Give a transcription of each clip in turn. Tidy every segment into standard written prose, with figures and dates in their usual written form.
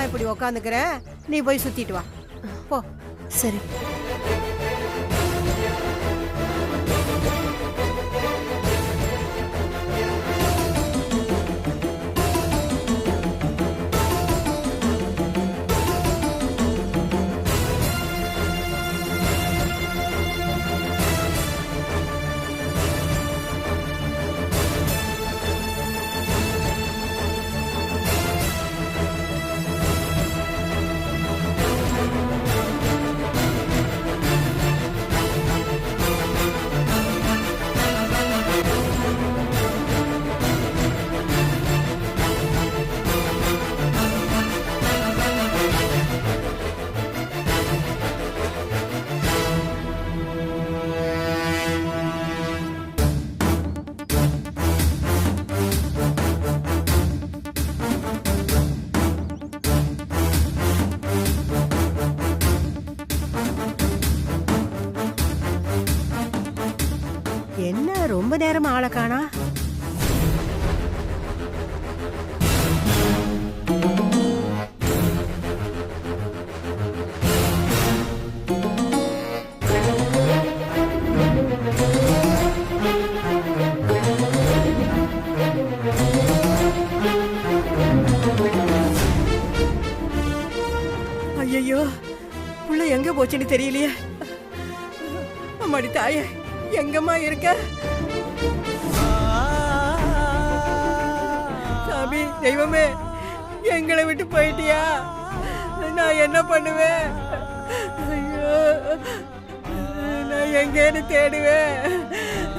நான் இப்படி உக்காந்துக்கிறேன், நீ போய் சுத்திட்டு வா போ. சரி. என்ன ரொம்ப நேரமா ஆளை காணா? ஐயோ, புள்ள எங்க போச்சுன்னு தெரியலையே. அம்மாடி தாயே, எங்கம்மா இருக்க? சாமி, தெய்வமே, எங்களை விட்டு போயிட்டியா? நான் என்ன பண்ணுவேன்? ஐயோ, நான் எங்கேன்னு தேடுவேன்.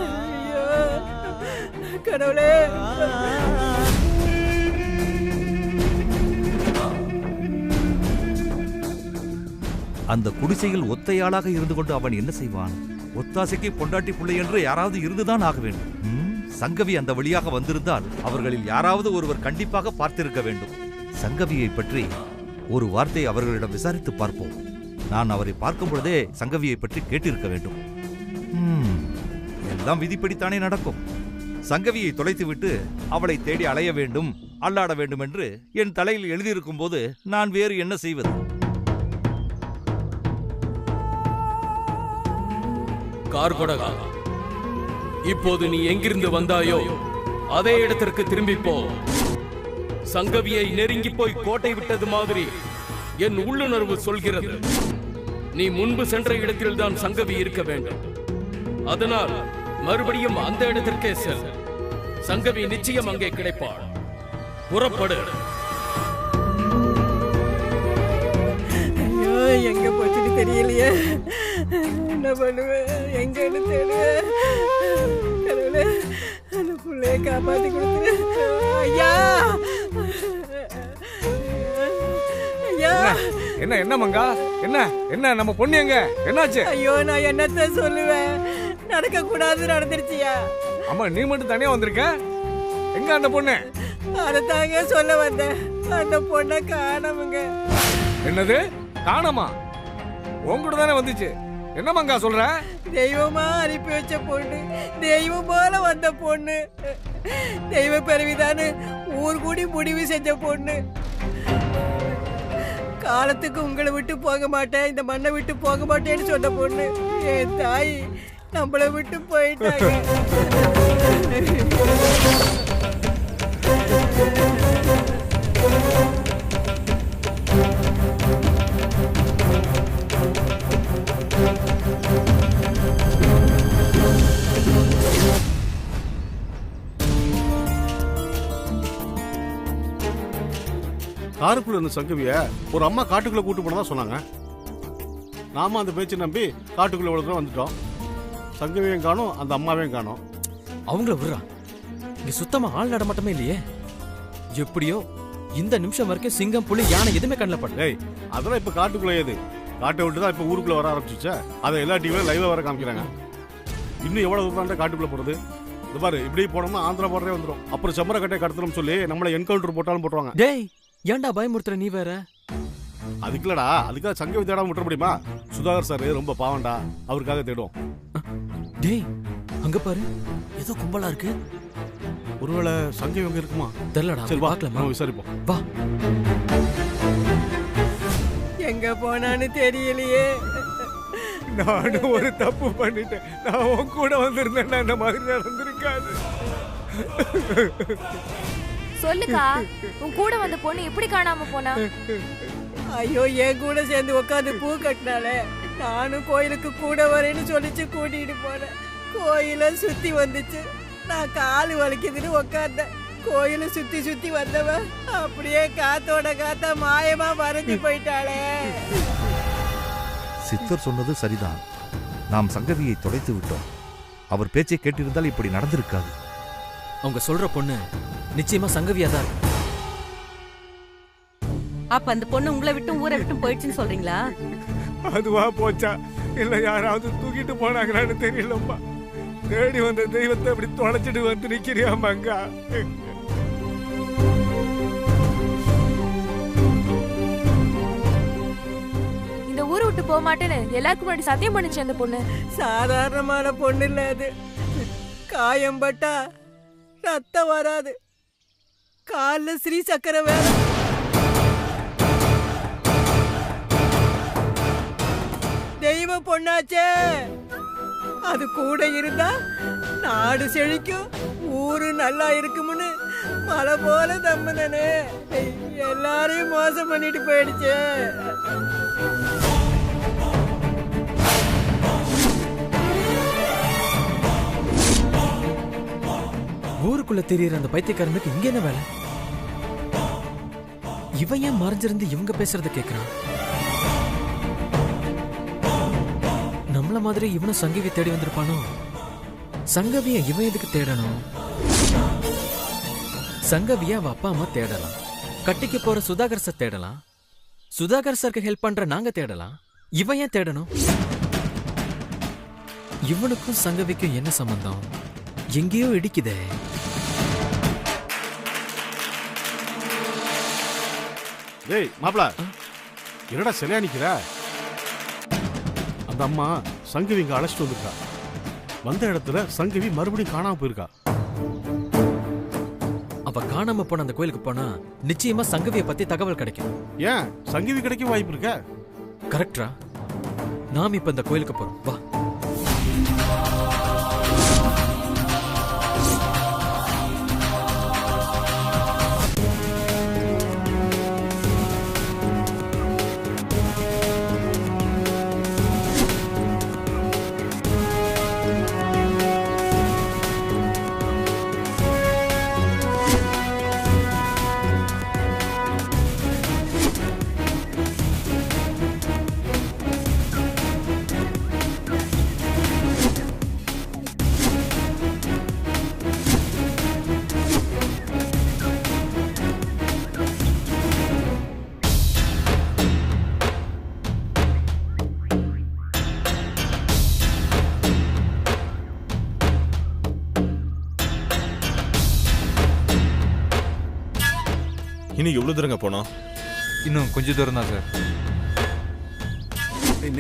ஐயோ கடவுளே. அந்த குடிசையில் ஒத்தையாளாக இருந்து கொண்டு அவன் என்ன செய்வான்? ஒத்தாசைக்கு பொண்டாட்டி பிள்ளை என்று யாராவது இருந்துதான் ஆக வேண்டும். சங்கவி அந்த வழியாக வந்திருந்தால் அவர்களில் யாராவது ஒருவர் கண்டிப்பாக பார்த்திருக்க வேண்டும். சங்கவியை பற்றி ஒரு வார்த்தை அவர்களிடம் விசாரித்து பார்ப்போம். நான் அவரை பார்க்கும் பொழுதே சங்கவியை பற்றி கேட்டிருக்க வேண்டும். எல்லாம் விதிப்படித்தானே நடக்கும். சங்கவியை தொலைத்துவிட்டு அவளை தேடி அலைய வேண்டும், அல்லாட வேண்டும் என்று என் தலையில் எழுதியிருக்கும் போது நான் வேறு என்ன செய்வது? கார்கொடகா, இப்போது நீ எங்கிருந்து வந்தாயோ அதே இடத்திற்கு திரும்பி போ. சங்கவியை நெருங்கி போய் கோட்டை விட்டது மாதிரி என் உள்ளுணர்வு சொல்கிறது. நீ முன்பு சென்ற இடத்தில்தான் சங்கவி இருக்க வேண்டும். அதனால் மறுபடியும் அந்த இடத்திற்கே செல். சங்கவி நிச்சயம் அங்கே கிடைப்பாள். புறப்படு. எங்க போச்சுன்னு தெரியலையே. என்ன பண்ணுவேன்? எங்கன்னு தேடுவேன். கடவுளே, அந்த புள்ளைய காப்பாத்தி கொடுத்துரு. ஐயா, ஐயா. என்ன என்ன மங்கா? என்ன என்ன நம்ம பொண்ணு எங்க? என்னாச்சு? ஐயோ, நான் என்னத்த சொல்லுவேன்? நடக்க கூடாது நடந்துருச்சியா? அம்மா, நீ மட்டும் தனியா வந்திருக்க? எங்க அந்த பொண்ணு? அதத்தாங்க சொல்ல வந்தேன். அந்த பொண்ணை காணோமுங்க. என்னது காணோமா? உங்ககிட்ட தானே வந்துச்சு. என்ன மங்கா சொல்ற? தெய்வமா அனுப்பி வச்ச பொண்ணு, தெய்வம் போல வந்த பொண்ணு, தெய்வ பிறவிதான்னு ஊர் கூடி முடிவு செஞ்ச பொண்ணு. காலத்துக்கு உங்களை விட்டு போக மாட்டேன், இந்த மண்ணை விட்டு போக மாட்டேன்னு சொன்ன பொண்ணு. என் தாய் நம்மளை விட்டு போயிட்டாங்க. காருக்குள்ள இருந்த சங்கவிய ஒரு அம்மா காட்டுக்குள்ள கூட்டு போனதா சொன்னாங்க. நாம அந்த பேச்சை நம்பி காட்டுக்குள்ள இவ்வளவு தூரம் வந்துட்டோம். சங்கவியும் காணோம், அந்த அம்மாவையும் காணோம். அவங்கள விடுறா, இங்க சுத்தமா ஆள் நடமாட்டமே இல்லையே. எப்படியோ இந்த நிமிஷம் வரைக்கும் சிங்கம், புலி, யானை எதுவுமே கண்ணில் படல. அதெல்லாம் இப்ப காட்டுக்குள்ள ஏது? காட்டை விட்டு தான் இப்ப ஊருக்குள்ள வர ஆரம்பிச்சுச்சா? அதை எல்லா டிவியும் லைவா வர காமிக்கிறாங்க. இன்னும் எவ்வளவு தூரம் காட்டுக்குள்ள போறது? இது பாரு, இப்படி போனோம்னா ஆந்திரா போறதே வந்துடும். அப்புறம் செம்மர கட்டை கடத்தணும் சொல்லி நம்மளை என்கவுண்டர் போட்டாலும் போட்டுருவாங்க. டேய், ஏன்டா பயமுறுத்துற நீ வேற? அதுக்குலடா, அதுக்காக சங்கவி தேடாம விட்டுற முடியுமா? சுதாகர் சார் ரொம்ப பாவண்டா, அவருக்காக தேடும். டேய், அங்க பாரு, ஏதோ கும்பலா இருக்கு. ஒருவேளை சங்கவி அங்க இருக்குமா? தெரியலடா. சரி வா, பார்க்கலாமா? நம்ம விசாரிப்போம். வா. எங்க போனான்னு தெரியலையே. நானும் ஒரு தப்பு பண்ணிட்டேன். நான் உன் கூட வந்திருந்தேன்னா இந்த மாதிரி நடந்திருக்காது. சொல்லுக்கா, உன் கூட வந்த பொண்ணு எப்படி காணாம போனா? ஐயோ, என் கூட சேர்ந்து உட்காந்து பூ கட்டினாலே. நானும் கோயிலுக்கு கூட வரேன்னு சொல்லிச்சு, கூட்டிட்டு போனேன். கோயில சுத்தி வந்துச்சு. நான் காலு வலிக்குதுன்னு உட்காந்தேன். கோயில சுத்தி சுத்தி வந்தவ அப்படியே காத்தோட காத்தா மாயமா மறைஞ்சு போயிட்டாளே. சித்தர் சொன்னது சரிதான். நாம் சங்கவியை தொலைத்து விட்டோம். அவர் பேச்சை கேட்டிருந்தால் இப்படி நடந்திருக்காது. அவங்க சொல்ற பொண்ணு நிச்சயமா சங்கவியா தான் இருக்கு. அப்ப அந்த பொண்ணு உங்களை விட்டு ஊரை விட்டு போயிடுச்சுன்னு சொல்றீங்களா? அதுவா போச்சா இல்ல யாராவது தூக்கிட்டு போனாங்களான்னு தெரியலப்பா. தேடி வந்த தெய்வத்தை அப்படி தொலைச்சிட்டு வந்து நிக்கிறியா மங்கா? இந்த ஊரை விட்டு போக மாட்டேன்னு எல்லாருக்கும் முன்னாடி சத்தியம் பண்ணிச்சு அந்த பொண்ணு. சாதாரணமான பொண்ணு இல்ல அது. காயம் பட்டா ரத்தம் வராது. கால்ல ஸ்ரீ சக்கரை வேற. தெய்வ பொண்ணாச்சே. அது கூட இருந்தா நாடு செழிக்கும், ஊரு நல்லா இருக்கும்னு மலை போல தம்பினே எல்லாரையும் மோசம் பண்ணிட்டு போயிடுச்சு. ஊருக்குள்ள தெரியற அந்த பைத்தியக்காரனுக்கு இங்க என்ன வேலை? இவன் ஏன் மறைஞ்சிருந்து இவங்க பேசுறத கேக்குறான்? நம்மள மாதிரி இவனும் சங்கவி தேடி வந்திருப்பானோ? சங்கவிய இவன் எதுக்கு தேடணும்? சங்கவிய அவ அப்பா அம்மா தேடலாம். கட்டிக்கு போற சுதாகர் சார் தேடலாம். சுதாகர் சாருக்கு ஹெல்ப் பண்ற நாங்க தேடலாம். இவன் ஏன் தேடணும்? இவனுக்கும் சங்கவிக்கும் என்ன சம்பந்தம்? எங்கேயோ இடிக்குதே. டேய் மாப்ள, என்னடா சிலையா நிக்கிற? அந்த அம்மா சங்கவி இங்க அழைச்சிட்டு வந்திருக்கா. வந்த இடத்துல சங்கவி மறுபடியும் காணாம போயிருக்கா. அவ காணாம போன அந்த கோயிலுக்கு போனா நிச்சயமா சங்கவிய பத்தி தகவல் கிடைக்கும். ஏன் சங்கவி கிடைக்க வாய்ப்பு இருக்க? கரெக்டா? நாம் இப்ப இந்த கோயிலுக்கு போறோம். வா. இன்னும் எவ்வளவு தூரங்க போனோம்? இன்னும் கொஞ்சம் தூரம் தான் சார்.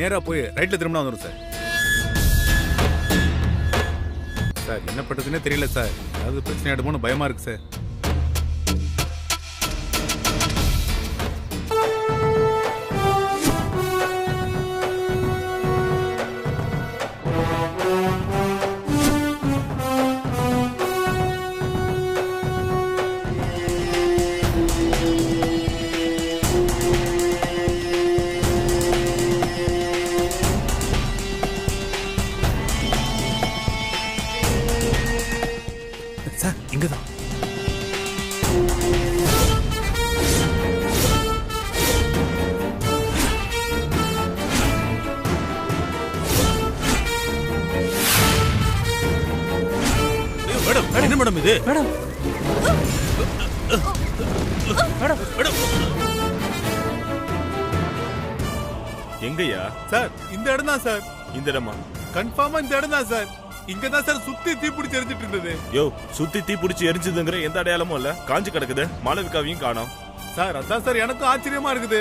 நேரா போய் ரைட்ல திரும்பினா வந்துடும் சார். சார் என்ன பண்றதுன்னே தெரியல சார். அதாவது பிரச்சனை ஆயிடுமோன்னு பயமா இருக்கு சார். சார் இங்கதான். மேடம், என்ன மேடம் இது? Madam, madam, madam. எங்கய்யா? சார் இந்த இடம் தான் சார். இந்த இடமா? கன்ஃபார்மா இந்த இடம் தான் சார். இங்கதான் சார் சுத்தி தீப்பிடிச்சு எரிஞ்சிட்டு இருந்தது. யோ, சுத்தி தீ பிடிச்சி எரிஞ்சதுங்கிற எந்த அடையாளமும் இல்ல. காஞ்சு கிடக்குது. மாளவிகாவையும் காணோம். சார் அதான் சார் எனக்கும் ஆச்சரியமா இருக்குது.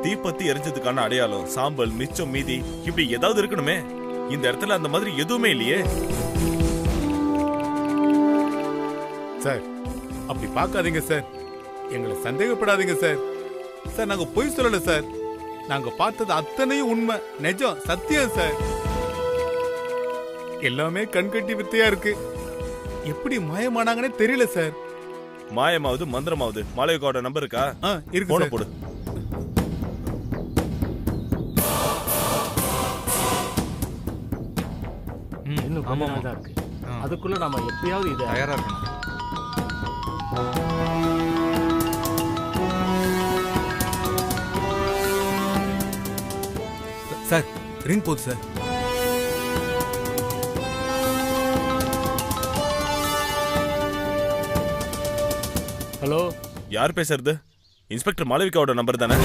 தீ பத்தி எரிஞ்சதுக்கான அடையாளம், சாம்பல், மிச்சம், மீதி இப்படி ஏதாவது இருக்கணுமே. இந்த இடத்துல அந்த மாதிரி எதுவுமே இல்லையே. சார் அப்படி பார்க்காதீங்க சார், எங்களை சந்தேகப்படாதீங்க சார். சார் நாங்க பொய் சொல்லல சார், நாங்க பார்த்தது அத்தனையும் உண்மை, நிஜம், சத்தியம் சார். எல்லாமே கண்கட்டி வித்தையா இருக்கு. எப்படி மாயமானாங்கன்னே தெரியல சார். மாயமாவது மந்திரமாவது மாளவிகாவோட நம்பர் இருக்கா? இருக்கு போன சார். போடு. இன்னும் கொஞ்ச நாள் தான் இருக்கு. அதுக்குள்ள நாம எப்படியாவது இதை தயாரா இருக்கணும். சார் ரிங் போகுது சார். ஹலோ, யார் பேசுறது? இன்ஸ்பெக்டர் மாளவிகாவோட நம்பர் தானே?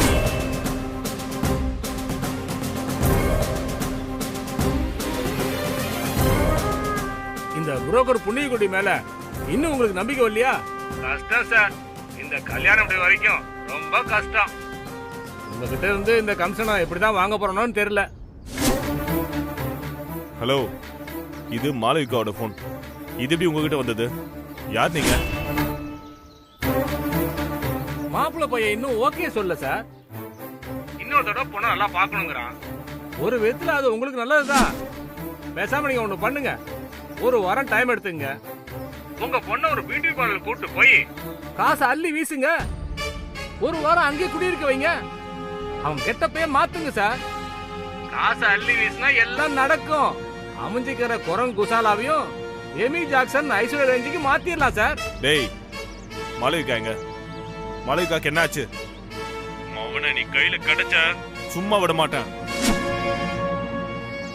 இந்த புரோக்கர் புண்ணியகுடி மேல இன்னும் உங்களுக்கு நம்பிக்கை இல்லையா? கஷ்டம் சார், இந்த கல்யாணம் வரைக்கும் ரொம்ப கஷ்டம். உங்ககிட்ட இருந்து இந்த கமிஷனை எப்படிதான் வாங்க போறோம்னு தெரியல. ஹலோ, இது மாளவிகாவோட போன். இது எப்படி உங்ககிட்ட வந்தது? யார் நீங்க? மாப்பிள்ள பையன் இன்னும் ஓகே சொல்ல சார். இன்னொரு தடவை பொண்ணை நல்லா பார்க்கணுங்கிறான். ஒரு விதத்துல அது உங்களுக்கு நல்லதுதான். பேசாம நீங்க ஒண்ணு பண்ணுங்க, ஒரு வாரம் டைம் எடுத்துங்க. உங்க பொண்ணை ஒரு பியூட்டி பார்லர் கூட்டு போய் காசை அள்ளி வீசுங்க. ஒரு வாரம் அங்கே குடியிருக்க வைங்க. அவன் கெட்டப்பே மாத்துங்க சார். காசை அள்ளி வீசினா எல்லாம் நடக்கும். அமைஞ்சிக்கிற குரங்கு குசாலாவையும் எமி ஜாக்சன் ஐஸ்வர்யா ரேஞ்சுக்கு மாத்திரலாம் சார். டேய், மாளவிகா எங்க? மாளவிகாக்கு என்னாச்சு? அவனை நீ கையில கிடைச்ச சும்மா விட மாட்டேன்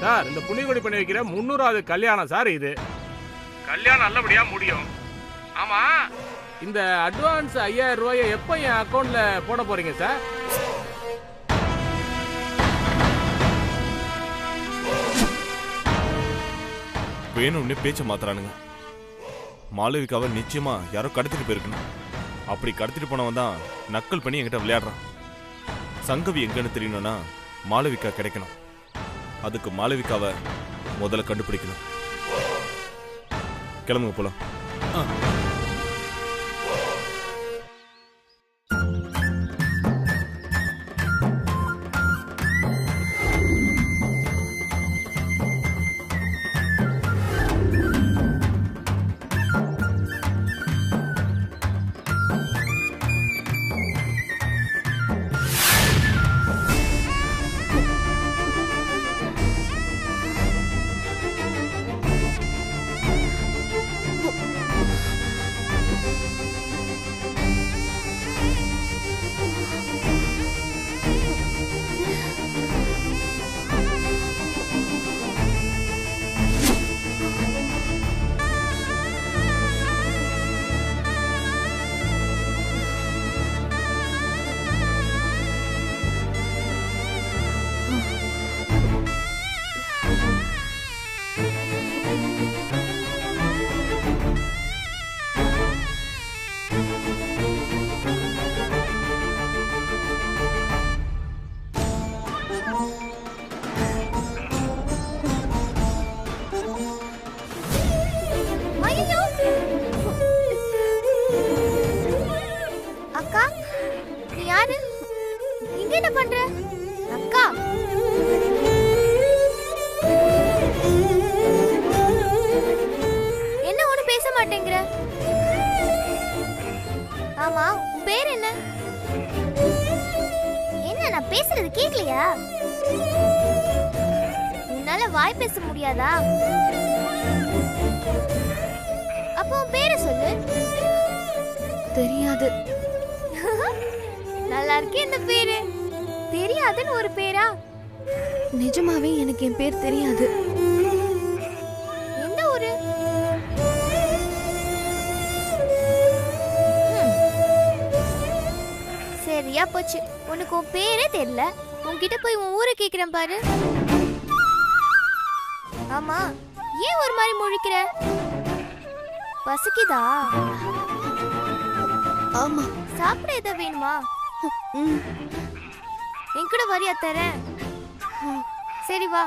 சார். இந்த புண்ணியகுடி பண்ணி வைக்கிற 300வது கல்யாணம் சார் இது. கல்யாணம் நல்லபடியா முடியும். ஆமா, இந்த அட்வான்ஸ் 5000 ரூபாயை எப்ப என் அக்கவுண்ட்ல போட போறீங்க சார்? வேணும்னு பேச்ச மாத்துறானுங்க. மாளவிகாவை நிச்சயமா யாரோ கடத்திட்டு போயிருக்கணும். அப்படி கடத்திட்டு போனவன் தான் நக்கல் பண்ணி என்கிட்ட விளையாடுறான். சங்கவி எங்கன்னு தெரியணும்னா மாளவிகா கிடைக்கணும். அதுக்கு மாளவிகாவை முதல்ல கண்டுபிடிக்கணும். கிளம்புங்க போலாம். வாய் பேச முடியாதா? அப்போ பேரை சொல்லு. தெரியாது. நல்லா இருக்கே இந்த பேரு. தெரியாதுன்னு ஒரு பேரா? நிஜமாவே எனக்கு என் பேர் தெரியாது. எந்த ஊரு? சரியா போச்சு. உனக்கு உன் பேரே தெரியல. உன்கிட்ட போய் உன் ஊரை கேக்குறேன் பாரு. ஆமா, ஏன் ஒரு மாதிரி முழிக்கிற? பசிக்குதா? ஆமா. சாப்பிட ஏதாவது வேணுமா? என் கூட வரியா தரேன். சரி வா.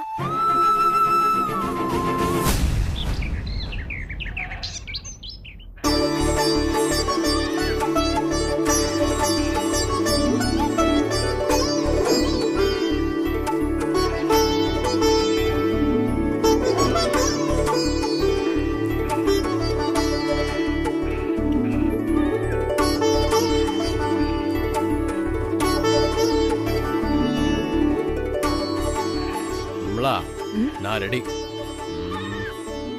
நான் ரெடி.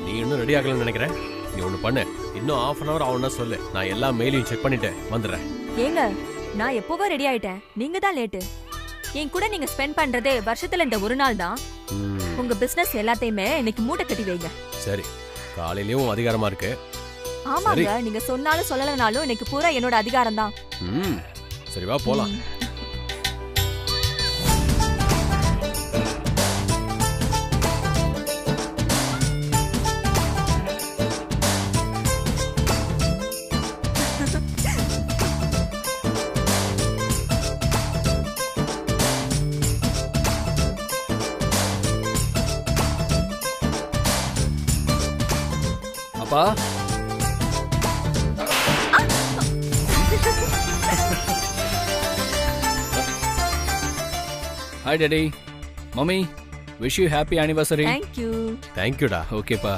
நீ இன்னும் ரெடி ஆகலன்னு நினைக்கிறேன். நீ ஒண்ணு பண்ணு, இன்னும் ½ அன் அவர் ஆகும்னா சொல்லு, நான் எல்லா மெயிலையும் செக் பண்ணிட்டு வந்துடுறேன். ஏங்க, நான் எப்பவோ ரெடி ஆயிட்டேன், நீங்க தான் லேட்டு. என் கூட நீங்க ஸ்பெண்ட் பண்றதே வருஷத்துல இந்த ஒரு நாள் தான். உங்க பிசினஸ் எல்லாத்தையுமே இன்னைக்கு மூட்டை கட்டி வைங்க. சரி, காலையிலயும் அதிகாரமா இருக்கு. ஆமாங்க, நீங்க சொன்னாலும் சொல்லலனாலும் இன்னைக்கு பூரா என்னோட அதிகாரம் தான். சரி வா போலாம். அப்பா, hi daddy, mummy, wish you happy anniversary. தேங்க்யூடா. ஓகேப்பா.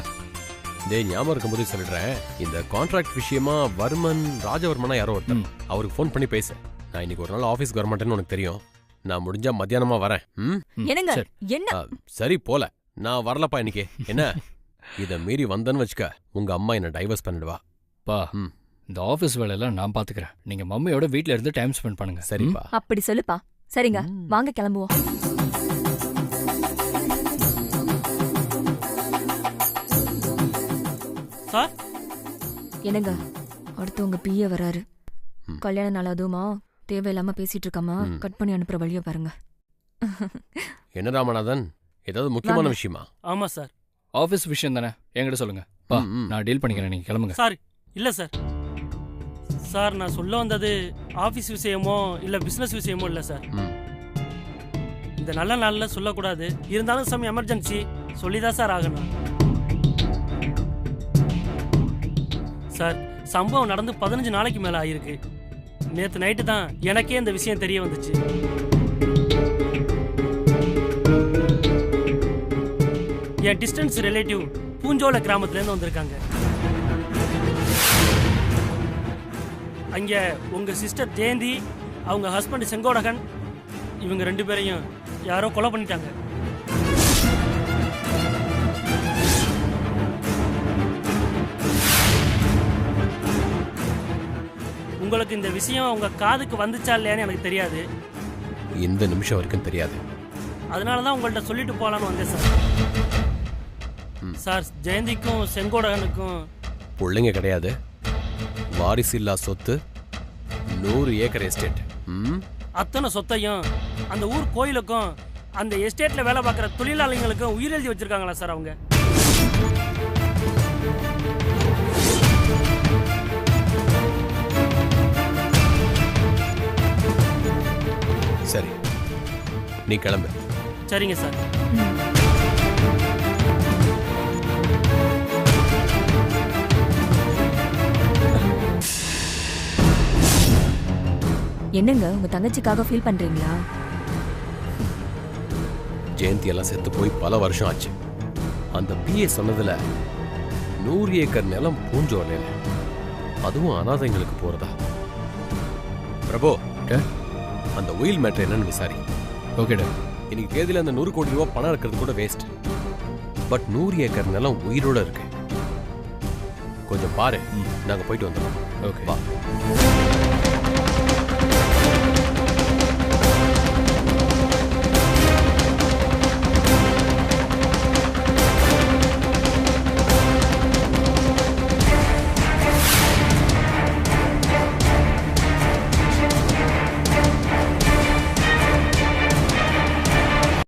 டேய், ஞாபகம் இருக்கும்போது சொல்லிடுறேன், இந்த கான்ட்ராக்ட் விஷயமா ராஜவர்மனா யாரோ ஒருத்தர், அவருக்கு ஃபோன் பண்ணி பேச. நான் இன்னைக்கு ஒரு நாள் ஆஃபீஸ்க்கு வர மாட்டேன்னு உனக்கு தெரியும். நான் முடிஞ்சா மத்தியானமா வரேன். என்ன? சரி போல, நான் வரலப்பா இன்னைக்கு. என்ன இத மீறி வந்தேன்னு வச்சுக்க, உங்க அம்மா என்ன டைவர்ஸ் பண்ணிடுவா. பா, இந்த ஆபீஸ் வேலையெல்லாம் நான் பாத்துக்கிறேன். நீங்க மம்மியோட வீட்ல இருந்து டைம் ஸ்பெண்ட் பண்ணுங்க. சரிப்பா. அப்படி சொல்லுப்பா. சரிங்க, வாங்க கிளம்புவோம். சார், என்னங்க, அடுத்து உங்க பிஏ வராரு. கல்யாண நாள் அதுவுமா தேவையில்லாம பேசிட்டு இருக்காமா, கட் பண்ணி அனுப்புற வழிய பாருங்க. என்ன ராமநாதன், ஏதாவது முக்கியமான விஷயமா? ஆமா சார். ஆபீஸ் விஷயம் தானே, என்கிட்ட சொல்லுங்க. பா, நான் டீல் பண்ணிக்கிறேன், நீங்க கிளம்புங்க. சார், இல்ல சார். சார், நான் சொல்ல வந்தது ஆபீஸ் விஷயமோ இல்ல பிசினஸ் விஷயமோ இல்ல சார். இந்த நல்ல நாள்ல சொல்லக்கூடாது, இருந்தாலும் சம் எமர்ஜென்சி சொல்லிதான் சார் ஆகணும். சார், சம்பவம் நடந்து 15 நாளைக்கு மேல ஆயிருக்கு. நேத்து நைட்டு தான் எனக்கே இந்த விஷயம் தெரிய வந்துச்சு. என் டிஸ்டன்ஸ் ரிலேட்டிவ் பூஞ்சோல கிராமத்துல இருந்து வந்திருக்காங்க. அங்க உங்க சிஸ்டர் ஜெயந்தி, அவங்க ஹஸ்பண்ட் செங்கோடகன், இவங்க 2 பேரையும் யாரோ கொலை பண்ணிட்டாங்க. உங்களுக்கு இந்த விஷயம் உங்க காதுக்கு வந்துச்சா இல்லையான்னு எனக்கு தெரியாது. இந்த நிமிஷம் வரைக்கும் தெரியாது. அதனாலதான் உங்கள்ட்ட சொல்லிட்டு போலான்னு வந்தேன் சார். சார், ஜெயந்திக்கும் செங்கோடகனுக்கும் பிள்ளைங்க கிடையாது, வாரிசு இல்லா சொத்து, 100 ஏக்கர் எஸ்டேட். அத்தனை சொத்தையும் அந்த ஊர் கோயிலுக்கும் அந்த எஸ்டேட்ல வேலை பார்க்குற தொழிலாளிகளுக்கும் உயிரெழுதி வச்சிருக்காங்களா சார் அவங்க? சரி, நீ கிளம்பு. சரிங்க சார். என்னங்க, உங்க தங்கச்சிக்காக ஃபீல் பண்றீங்களா? ஜெயந்தி எல்லாம் செத்து போய் பல வருஷம் ஆச்சு. அந்த பிஏ சொன்னதுல 100 ஏக்கர் நிலம் பூஞ்சோலையில, அதுவும் அனாதைங்களுக்கு போறதா? பிரபு, அந்த உயில் மேட்டர் என்னன்னு விசாரி. ஓகேடா. இன்னைக்கு தேதியில அந்த 100 கோடி ரூபாய் பணம் இருக்கிறது கூட வேஸ்ட். பட் 100 ஏக்கர் நிலம் உயிரோட இருக்கு. கொஞ்சம் பாரு, நாங்க போயிட்டு வந்துடுறோம். ஓகே, வா.